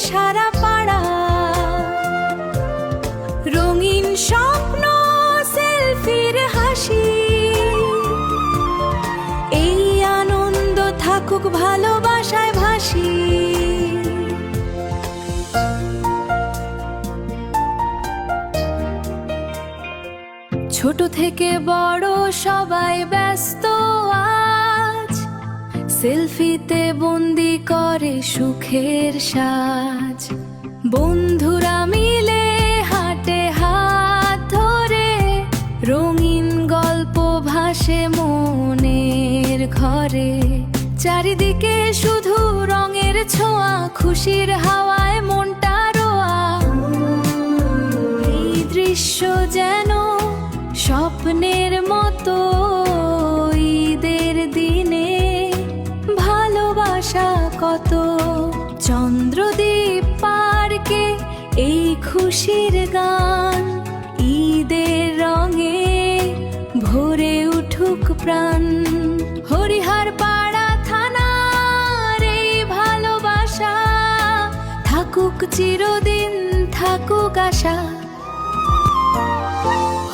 সারা পাড়া। রঙিন স্বপ্ন, সেলফির হাসি, এই আনন্দ থাকুক ভালোবাসায় ভাসি। ছোট থেকে বড় সবাই ব্যস্ত আজ, সেলফিতে বন্দি করে সুখের সাজ। বন্ধুরা মিলে হাঁটে হাত ধরে, রঙিন গল্প ভাসে মনের ঘরে। চারিদিকে শুধু রঙের ছোঁয়া, খুশির হাওয়ায় মনটা রোয়া। এই দৃশ্য যেন স্বপ্নের মতো, ঈদের দিনে ভালোবাসা কত। চন্দ্রদ্বীপ পার্কে এই খুশির গান, ঈদের রঙে ভরে উঠুক প্রাণ। হরিহর পাড়া থানার এই ভালোবাসা, থাকুক চিরদিন, থাকুক আশা।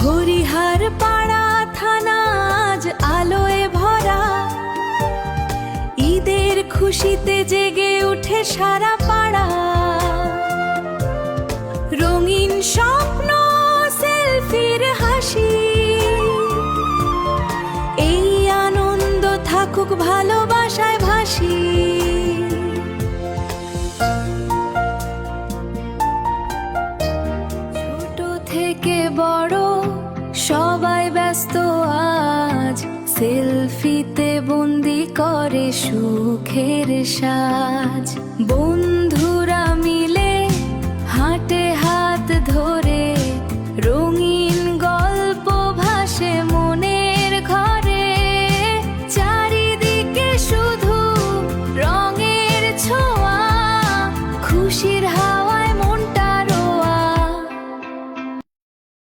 হরিহর পাড়া থানা আজ আলোয় ভরা, ঈদের খুশিতে জেগে উঠে সারা পাড়া। রঙিন স্বপ্ন, সেলফির হাসি, এই আনন্দ থাকুক ভালোবাসায় ভাসি। ছোট থেকে বড় সবাই ব্যস্ত আজ, সেলফিতে বন্দি করে সুখের সাজ। বন্ধুরা মিলে হাঁটে হাত ধরে,